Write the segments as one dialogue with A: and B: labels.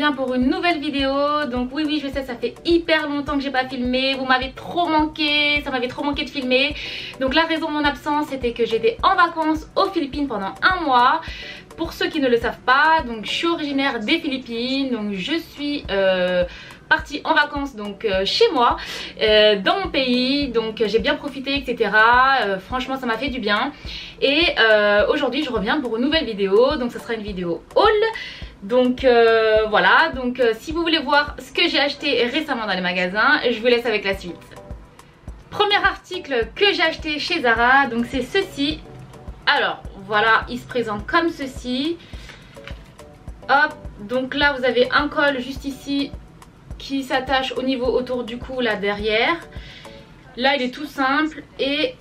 A: reviens pour une nouvelle vidéo. Donc oui je sais, ça fait hyper longtemps que j'ai pas filmé, vous m'avez trop manqué, ça m'avait trop manqué de filmer. Donc la raison de mon absence c'était que j'étais en vacances aux Philippines pendant un mois. Pour ceux qui ne le savent pas, donc je suis originaire des Philippines, donc je suis partie en vacances donc chez moi, dans mon pays, donc j'ai bien profité etc. Franchement ça m'a fait du bien. Et aujourd'hui je reviens pour une nouvelle vidéo, donc ça sera une vidéo haul. Donc voilà, donc si vous voulez voir ce que j'ai acheté récemment dans les magasins, je vous laisse avec la suite. Premier article que j'ai acheté chez Zara, donc c'est ceci. Alors voilà, il se présente comme ceci. Hop, donc là vous avez un col juste ici qui s'attache au niveau autour du cou là derrière. Là il est tout simple et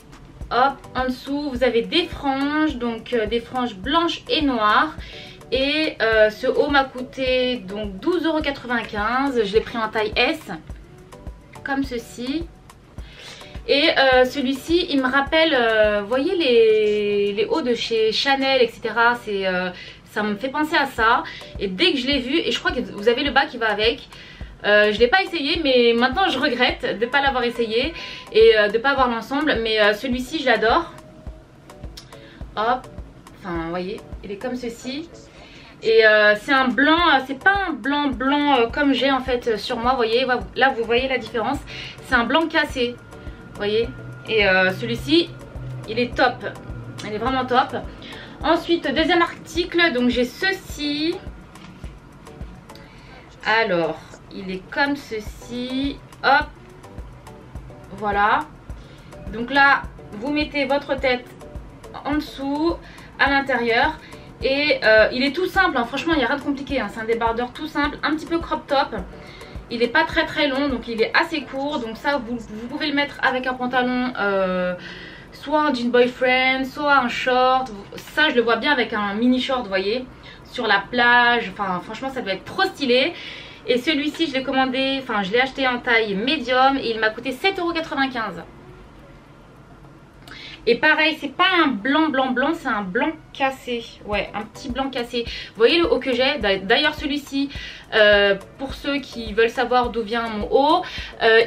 A: hop, en dessous vous avez des franges, donc des franges blanches et noires. Et ce haut m'a coûté donc 12,95 €. Je l'ai pris en taille S, comme ceci. Et celui-ci il me rappelle, vous voyez les hauts de chez Chanel etc. Ça me fait penser à ça. Et dès que je l'ai vu, et je crois que vous avez le bas qui va avec. Je ne l'ai pas essayé, mais maintenant je regrette de ne pas l'avoir essayé et de ne pas avoir l'ensemble. Mais celui-ci je l'adore. Hop, enfin vous voyez, il est comme ceci. Et c'est un blanc, c'est pas un blanc comme j'ai en fait sur moi, vous voyez. Là vous voyez la différence, c'est un blanc cassé, vous voyez. Et celui-ci il est top, il est vraiment top. Ensuite deuxième article, donc j'ai ceci. Alors il est comme ceci, hop, voilà. Donc là vous mettez votre tête en dessous, à l'intérieur. Et il est tout simple, hein. Franchement il n'y a rien de compliqué, hein. C'est un débardeur tout simple, un petit peu crop top. Il n'est pas très long, donc il est assez court. Donc ça vous pouvez le mettre avec un pantalon, soit un jean boyfriend, soit un short. Ça je le vois bien avec un mini short, vous voyez, sur la plage. Enfin franchement ça doit être trop stylé. Et celui-ci je l'ai commandé, enfin je l'ai acheté en taille médium et il m'a coûté 7,95 €. Et pareil, c'est pas un blanc, c'est un blanc cassé. Ouais, un petit blanc cassé. Vous voyez le haut que j'ai? D'ailleurs celui-ci, pour ceux qui veulent savoir d'où vient mon haut,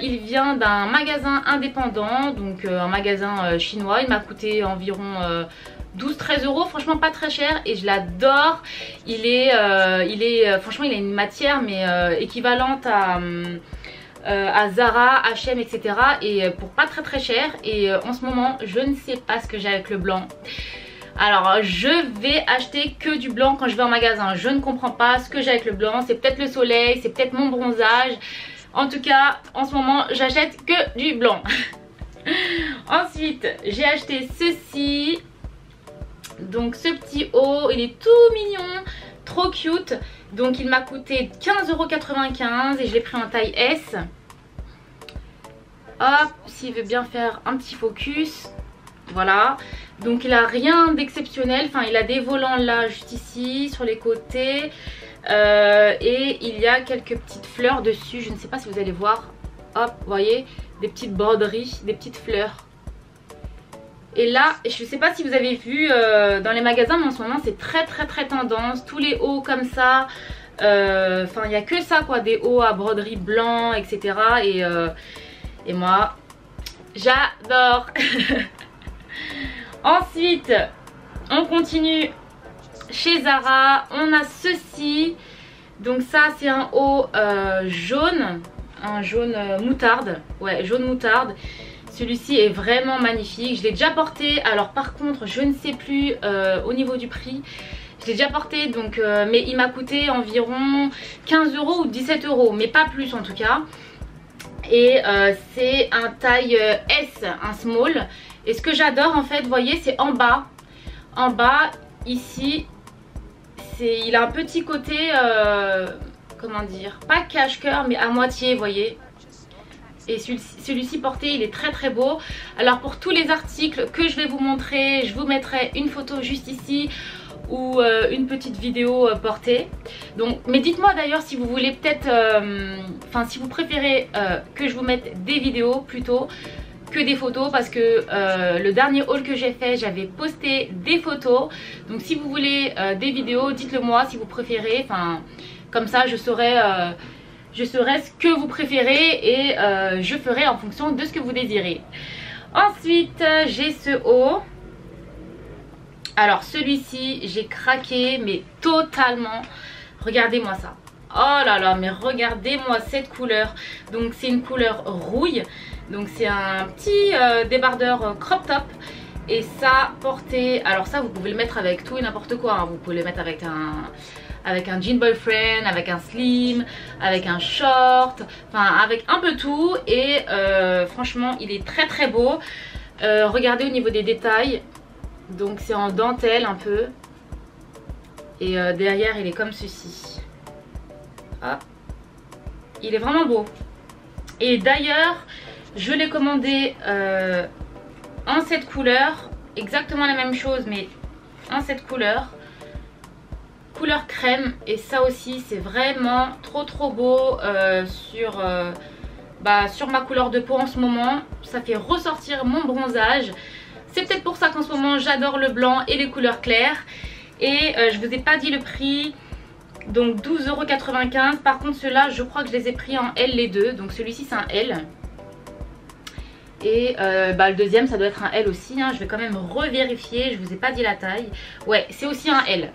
A: il vient d'un magasin indépendant, donc un magasin chinois. Il m'a coûté environ 12-13 €, franchement pas très cher et je l'adore. Franchement il a une matière mais équivalente à Zara, H&M etc. et pour pas très cher. Et en ce moment je ne sais pas ce que j'ai avec le blanc. Alors je vais acheter que du blanc quand je vais en magasin. Je ne comprends pas ce que j'ai avec le blanc. C'est peut-être le soleil, c'est peut-être mon bronzage. En tout cas en ce moment j'achète que du blanc. Ensuite j'ai acheté ceci. Donc ce petit haut, il est tout mignon, trop cute. Donc il m'a coûté 15,95 € et je l'ai pris en taille S. Hop, s'il veut bien faire un petit focus. Voilà. Donc il a rien d'exceptionnel. Enfin il a des volants là juste ici sur les côtés. Et il y a quelques petites fleurs dessus. Je ne sais pas si vous allez voir. Hop, vous voyez, des petites broderies, des petites fleurs. Et là, je ne sais pas si vous avez vu dans les magasins, mais en ce moment c'est très tendance. Tous les hauts comme ça. Enfin, il n'y a que ça quoi, des hauts à broderie blanc, etc. Et moi, j'adore. Ensuite, on continue chez Zara. On a ceci. Donc ça, c'est un haut jaune. Un jaune moutarde. Ouais, jaune moutarde. Celui-ci est vraiment magnifique. Je l'ai déjà porté. Alors par contre, je ne sais plus au niveau du prix. Je l'ai déjà porté, donc, mais il m'a coûté environ 15 € ou 17 €. Mais pas plus en tout cas. Et c'est un taille S, un small. Et ce que j'adore en fait, vous voyez, c'est en bas. En bas, ici, il a un petit côté, comment dire, pas cache-cœur, mais à moitié, vous voyez. Et celui-ci porté, il est très beau. Alors pour tous les articles que je vais vous montrer, je vous mettrai une photo juste ici ou une petite vidéo portée. Donc, mais dites-moi d'ailleurs si vous voulez peut-être, enfin si vous préférez que je vous mette des vidéos plutôt que des photos, parce que le dernier haul que j'ai fait, j'avais posté des photos. Donc si vous voulez des vidéos, dites-le moi si vous préférez. Enfin, Comme ça je saurai ce que vous préférez et je ferai en fonction de ce que vous désirez. Ensuite j'ai ce haut. Alors celui-ci j'ai craqué mais totalement. Regardez-moi ça. Oh là là, mais regardez-moi cette couleur. Donc c'est une couleur rouille. Donc c'est un petit débardeur crop top. Et ça porté, alors ça vous pouvez le mettre avec tout et n'importe quoi, hein. Vous pouvez le mettre avec un jean boyfriend, avec un slim, avec un short, enfin avec un peu tout. Et franchement il est très très beau. Regardez au niveau des détails. Donc c'est en dentelle un peu. Et derrière il est comme ceci. Hop. Il est vraiment beau. Et d'ailleurs je l'ai commandé en cette couleur, exactement la même chose mais en cette couleur crème. Et ça aussi c'est vraiment trop beau sur ma couleur de peau en ce moment. Ça fait ressortir mon bronzage. C'est peut-être pour ça qu'en ce moment j'adore le blanc et les couleurs claires. Et je vous ai pas dit le prix. Donc 12,95 €. Par contre ceux-là je crois que je les ai pris en L les deux. Donc celui-ci c'est un L. Et le deuxième ça doit être un L aussi, hein. Je vais quand même revérifier, je vous ai pas dit la taille. Ouais c'est aussi un L.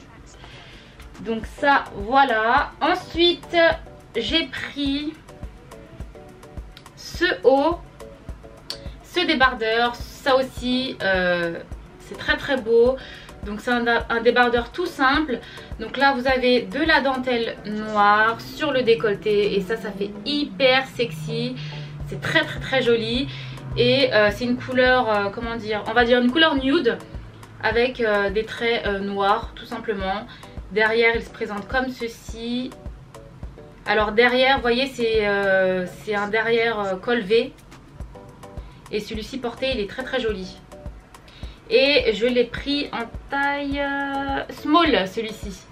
A: Donc ça voilà. Ensuite j'ai pris ce haut, ce débardeur. Ça aussi c'est très beau. Donc c'est un débardeur tout simple. Donc là vous avez de la dentelle noire sur le décolleté. Et ça fait hyper sexy. C'est très joli. Et c'est une couleur, comment dire, on va dire une couleur nude avec des traits noirs tout simplement. Derrière il se présente comme ceci. Alors derrière vous voyez c'est un derrière col V. Et celui-ci porté il est très joli. Et je l'ai pris en taille small celui-ci.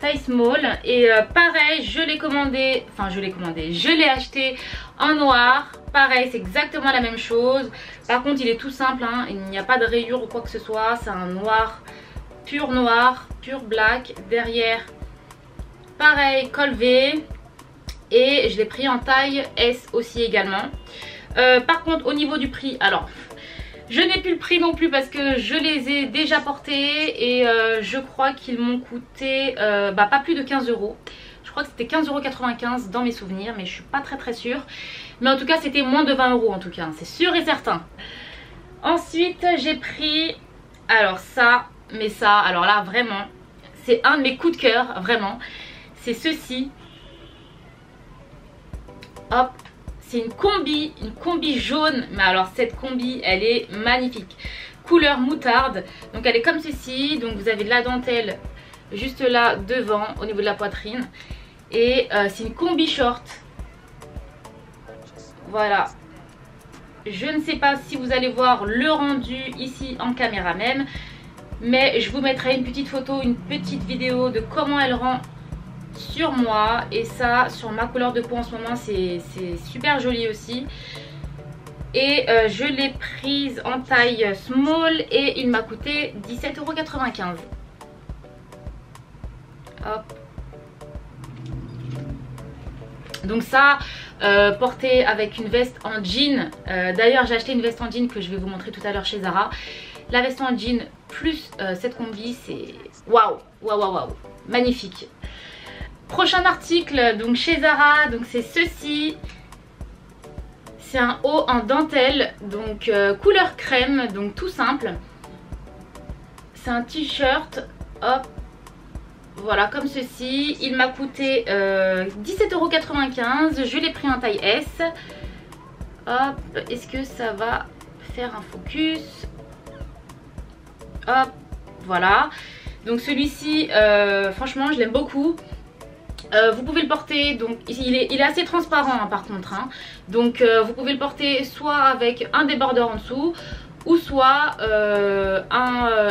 A: Taille small. Et pareil je l'ai commandé, je l'ai acheté en noir. Pareil c'est exactement la même chose. Par contre il est tout simple, hein. Il n'y a pas de rayures ou quoi que ce soit. C'est un noir, pur black. Derrière pareil col V. Et je l'ai pris en taille S aussi également. Par contre au niveau du prix, alors je n'ai plus le prix non plus parce que je les ai déjà portés. Et je crois qu'ils m'ont coûté pas plus de 15 €. Je crois que c'était 15,95 € dans mes souvenirs, mais je suis pas très sûre. Mais en tout cas c'était moins de 20 € en tout cas, c'est sûr et certain. Ensuite j'ai pris, alors ça, alors là vraiment c'est un de mes coups de cœur, vraiment. C'est ceci. Hop, c'est une combi jaune. Mais alors cette combi elle est magnifique. Couleur moutarde. Donc elle est comme ceci. Donc vous avez de la dentelle juste là devant au niveau de la poitrine. Et c'est une combi short. Voilà. Je ne sais pas si vous allez voir le rendu ici en caméra même. Mais je vous mettrai une petite photo, une petite vidéo de comment elle rend sur moi. Et ça sur ma couleur de peau en ce moment c'est super joli aussi. Et je l'ai prise en taille small et il m'a coûté 17,95 €. Hop. Donc ça porté avec une veste en jean. D'ailleurs j'ai acheté une veste en jean que je vais vous montrer tout à l'heure chez Zara. La veste en jean plus cette combi c'est waouh, magnifique. Prochain article donc chez Zara, donc c'est ceci. C'est un haut en dentelle, donc couleur crème, donc tout simple. C'est un t-shirt, hop, voilà comme ceci. Il m'a coûté 17,95 €. Je l'ai pris en taille S. Hop, est-ce que ça va faire un focus? Hop, voilà. Donc celui-ci, franchement, je l'aime beaucoup. Vous pouvez le porter, donc il est assez transparent hein, par contre. Hein. Donc vous pouvez le porter soit avec un débardeur en dessous, ou soit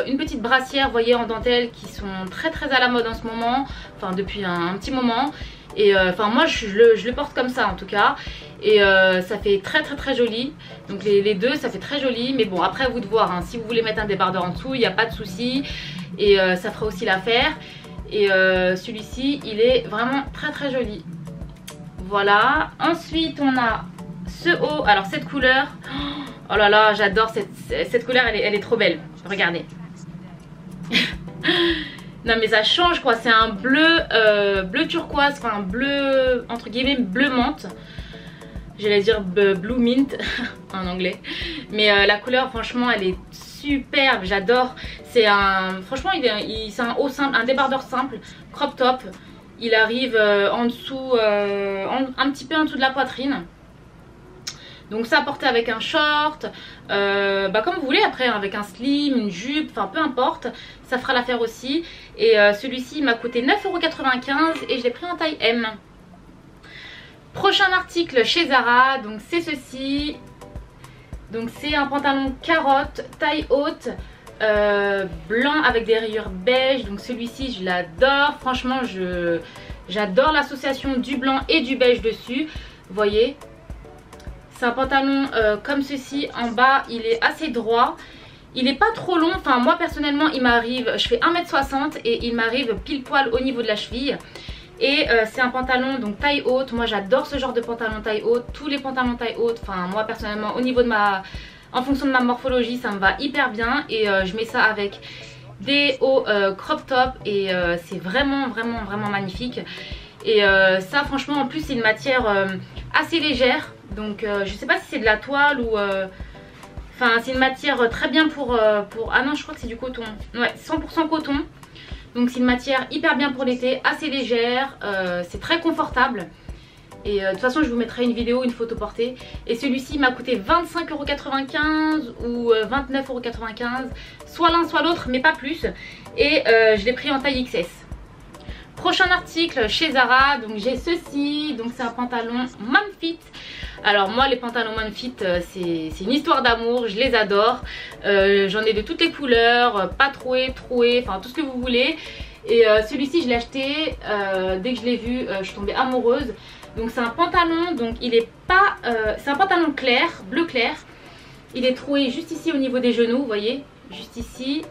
A: une petite brassière, vous voyez, en dentelle qui sont très à la mode en ce moment, enfin depuis un petit moment. Et enfin moi je le porte comme ça en tout cas. Et ça fait très joli. Donc les deux ça fait très joli. Mais bon après à vous de voir hein. Si vous voulez mettre un débardeur en dessous il n'y a pas de souci. Et ça fera aussi l'affaire. Et celui-ci il est vraiment très très joli. Voilà, ensuite on a ce haut, alors cette couleur, oh là là j'adore cette couleur, elle est trop belle, regardez. Non mais ça change quoi, c'est un bleu, bleu turquoise, enfin bleu entre guillemets bleu menthe. J'allais dire blue mint en anglais. Mais la couleur franchement elle est superbe, j'adore. C'est un, franchement c'est un haut simple, un débardeur simple, crop top. Il arrive en dessous, un petit peu en dessous de la poitrine. Donc ça à porter avec un short, comme vous voulez après, hein, avec un slim, une jupe, enfin peu importe, ça fera l'affaire aussi. Et celui-ci il m'a coûté 9,95 € et je l'ai pris en taille M. Prochain article chez Zara, donc c'est ceci. Donc c'est un pantalon carotte, taille haute, blanc avec des rayures beige. Donc celui-ci je l'adore, franchement j'adore l'association du blanc et du beige dessus. Vous voyez, c'est un pantalon comme ceci, en bas il est assez droit. Il n'est pas trop long, enfin moi personnellement il m'arrive, je fais 1m60 et il m'arrive pile poil au niveau de la cheville. Et c'est un pantalon donc taille haute, moi j'adore ce genre de pantalon taille haute, tous les pantalons taille haute, enfin moi personnellement au niveau de en fonction de ma morphologie ça me va hyper bien. Et je mets ça avec des hauts crop top et c'est vraiment magnifique. Et ça franchement en plus c'est une matière assez légère, donc je sais pas si c'est de la toile ou... Enfin c'est une matière très bien pour... Ah non je crois que c'est du coton, ouais 100% coton. Donc c'est une matière hyper bien pour l'été, assez légère, c'est très confortable. Et de toute façon je vous mettrai une vidéo, une photo portée. Et celui-ci m'a coûté 25,95 € ou 29,95 €, soit l'un soit l'autre mais pas plus. Et je l'ai pris en taille XS. Prochain article chez Zara, donc j'ai ceci, donc c'est un pantalon Momfit. Alors moi les pantalons Momfit c'est une histoire d'amour, je les adore. J'en ai de toutes les couleurs, pas troué, enfin tout ce que vous voulez. Et celui-ci je l'ai acheté, dès que je l'ai vu je suis tombée amoureuse. Donc c'est un pantalon, donc il est pas, c'est un pantalon clair, bleu clair. Il est troué juste ici au niveau des genoux, vous voyez, juste ici.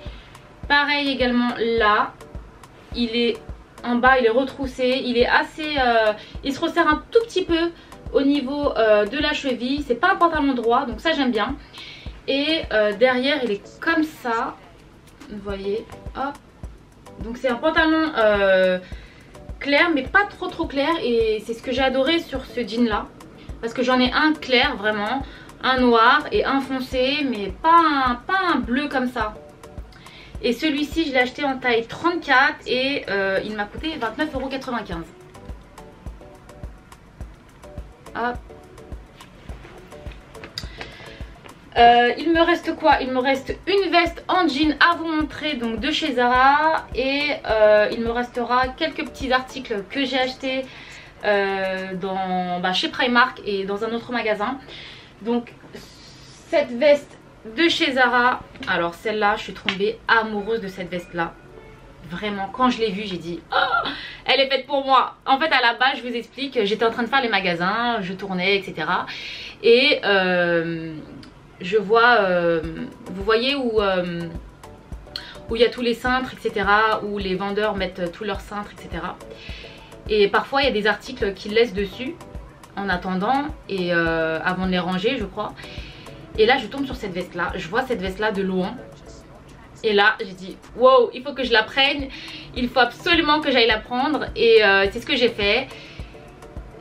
A: Pareil également là, il est en bas, il est retroussé, il est assez, il se resserre un tout petit peu au niveau de la cheville. C'est pas un pantalon droit, donc ça j'aime bien. Et derrière il est comme ça, vous voyez, hop. Donc c'est un pantalon clair mais pas trop clair. Et c'est ce que j'ai adoré sur ce jean là, parce que j'en ai un clair vraiment, un noir et un foncé, mais pas un bleu comme ça. Et celui-ci je l'ai acheté en taille 34 et il m'a coûté 29,95 €. Hop. Il me reste quoi? Il me reste une veste en jean à vous montrer, donc de chez Zara. Et il me restera quelques petits articles que j'ai achetés chez Primark et dans un autre magasin. Donc cette veste de chez Zara, alors celle-là je suis tombée amoureuse de cette veste là. Vraiment quand je l'ai vue j'ai dit oh, elle est faite pour moi. En fait à la base je vous explique, j'étais en train de faire les magasins, je tournais etc. Et je vois, vous voyez où il y a tous les cintres etc, où les vendeurs mettent tous leurs cintres etc. Et parfois il y a des articles qu'ils laissent dessus en attendant et avant de les ranger je crois. Et là je tombe sur cette veste là, je vois cette veste là de loin. Et là j'ai dit wow, il faut que je la prenne, il faut absolument que j'aille la prendre. Et c'est ce que j'ai fait.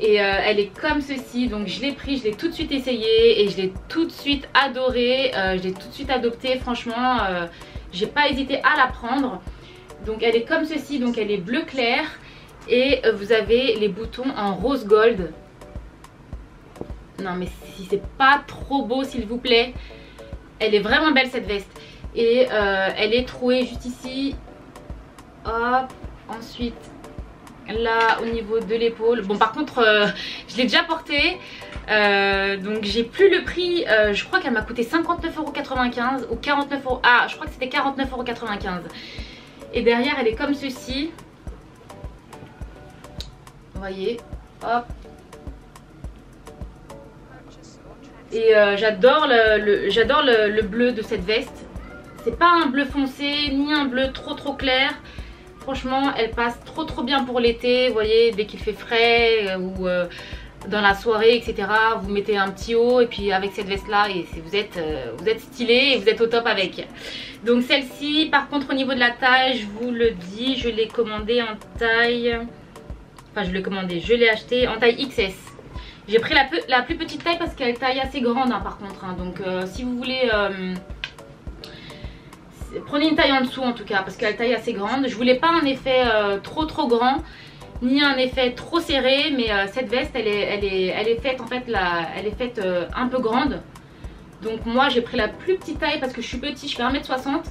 A: Et elle est comme ceci, donc je l'ai pris, je l'ai tout de suite essayé et je l'ai tout de suite adoré, je l'ai tout de suite adopté, franchement j'ai pas hésité à la prendre. Donc elle est comme ceci, donc elle est bleu clair et vous avez les boutons en rose gold. Non mais si c'est pas trop beau s'il vous plaît, elle est vraiment belle cette veste. Et elle est trouée juste ici, hop, ensuite là au niveau de l'épaule. Bon par contre je l'ai déjà portée, donc j'ai plus le prix, je crois qu'elle m'a coûté 59,95 € ou 49 €, ah je crois que c'était 49,95 €. Et derrière elle est comme ceci, vous voyez, hop. Et j'adore le bleu de cette veste. C'est pas un bleu foncé ni un bleu trop clair. franchement elle passe trop bien pour l'été. Vous voyez, dès qu'il fait frais ou dans la soirée etc, vous mettez un petit haut et puis avec cette veste là et vous êtes stylé et vous êtes au top avec. Donc celle-ci par contre au niveau de la taille, je vous le dis, je l'ai commandée en taille, enfin je l'ai acheté en taille XS. J'ai pris la plus petite taille parce qu'elle est taille assez grande hein, par contre hein. Donc si vous voulez prenez une taille en dessous en tout cas parce qu'elle est taille assez grande. Je voulais pas un effet trop grand ni un effet trop serré, mais cette veste elle est faite en fait elle est faite un peu grande. Donc moi j'ai pris la plus petite taille parce que je suis petite, je fais 1m60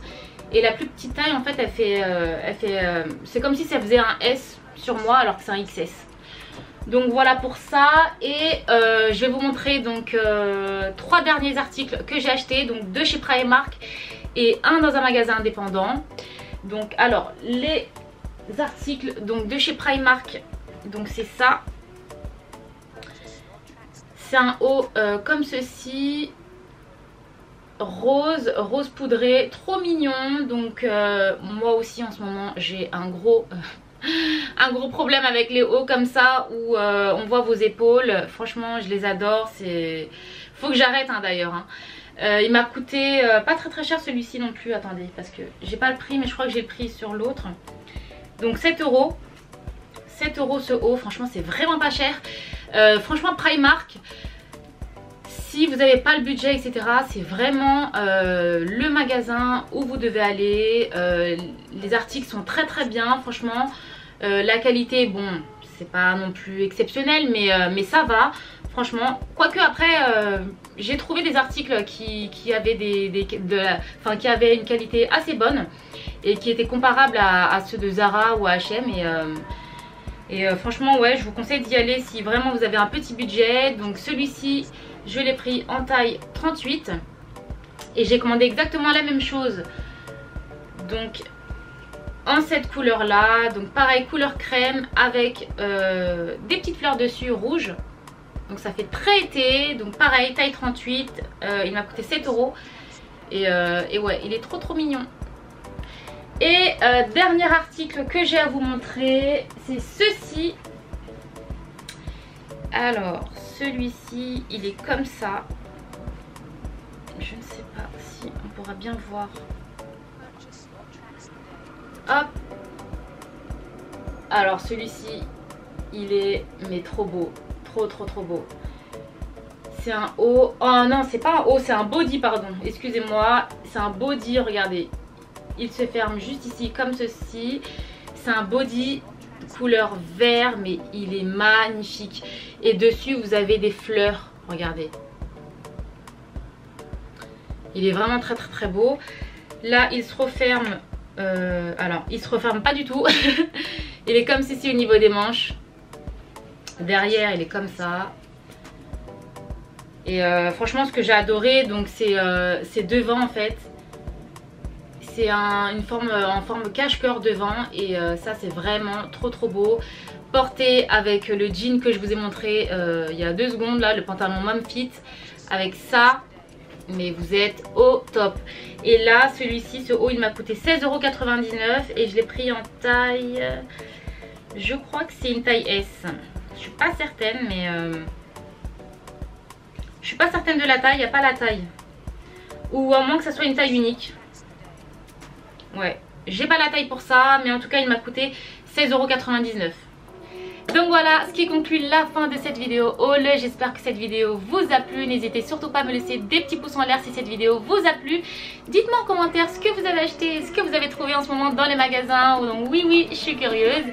A: et la plus petite taille en fait elle fait c'est comme si ça faisait un S sur moi alors que c'est un XS. Donc voilà pour ça et je vais vous montrer donc 3 derniers articles que j'ai achetés, donc 2 chez Primark et un dans un magasin indépendant. Donc alors les articles donc de chez Primark, donc c'est ça, c'est un haut comme ceci, rose poudré, trop mignon. Donc moi aussi en ce moment j'ai un gros problème avec les hauts comme ça où on voit vos épaules. Franchement je les adore, c'est faut que j'arrête hein, d'ailleurs hein. Il m'a coûté pas très cher celui-ci non plus, attendez parce que j'ai pas le prix mais je crois que j'ai le prix sur l'autre. Donc 7 €. 7 € ce haut, franchement c'est vraiment pas cher. Franchement Primark, si vous n'avez pas le budget etc, c'est vraiment le magasin où vous devez aller. Les articles sont très bien franchement. La qualité, bon c'est pas non plus exceptionnel mais ça va franchement. Quoique après j'ai trouvé des articles qui avaient qui avaient une qualité assez bonne et qui étaient comparables à ceux de Zara ou H&M et franchement ouais je vous conseille d'y aller si vraiment vous avez un petit budget. Donc celui-ci je l'ai pris en taille 38 et j'ai commandé exactement la même chose donc en cette couleur là, donc pareil couleur crème avec des petites fleurs dessus rouges. Donc ça fait très été, donc pareil taille 38, il m'a coûté 7 € et ouais il est trop mignon. Et dernier article que j'ai à vous montrer, c'est ceci. Alors celui-ci il est comme ça, je ne sais pas si on pourra bien voir. Hop, alors celui-ci il est mais trop beau, trop beau. C'est un haut, oh non c'est pas un haut, c'est un body pardon, excusez-moi, c'est un body, regardez. Il se ferme juste ici comme ceci. C'est un body couleur vert mais il est magnifique. Et dessus vous avez des fleurs, regardez. Il est vraiment très beau. Là il se referme, alors il se referme pas du tout. Il est comme ceci au niveau des manches. Derrière il est comme ça. Et franchement ce que j'ai adoré donc c'est devant en fait. C'est une forme en forme cache-cœur devant et ça c'est vraiment trop beau. Porté avec le jean que je vous ai montré il y a 2 secondes là, le pantalon Mom Fit avec ça, mais vous êtes au top. Et là celui-ci, ce haut il m'a coûté 16,99 € et je l'ai pris en taille, je crois que c'est une taille S. Je suis pas certaine mais je suis pas certaine de la taille, il n'y a pas la taille. Ou à moins que ça soit une taille unique. Ouais, j'ai pas la taille pour ça, mais en tout cas il m'a coûté 16,99 €. Donc voilà ce qui conclut la fin de cette vidéo haul. J'espère que cette vidéo vous a plu. N'hésitez surtout pas à me laisser des petits pouces en l'air si cette vidéo vous a plu. Dites-moi en commentaire ce que vous avez acheté, ce que vous avez trouvé en ce moment dans les magasins. Donc oui, je suis curieuse.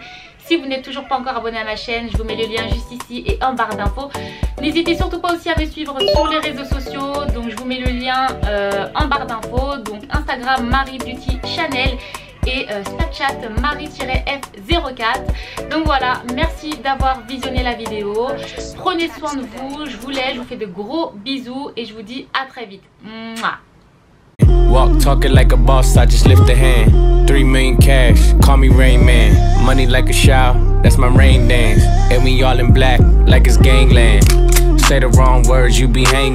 A: Si vous n'êtes toujours pas encore abonné à ma chaîne, je vous mets le lien juste ici et en barre d'infos. N'hésitez surtout pas aussi à me suivre sur les réseaux sociaux. Donc je vous mets le lien en barre d'infos. Donc Instagram Marie Beauty Channel et Snapchat Marie-F04. Donc voilà, merci d'avoir visionné la vidéo. Prenez soin de vous, je vous laisse, je vous fais de gros bisous et je vous dis à très vite. Mouah.
B: Walk talking like a boss, I just lift a hand. 3 million cash, call me Rain Man. Money like a shower, that's my rain dance. And we all in black, like it's gangland. Say the wrong words, you be hanging.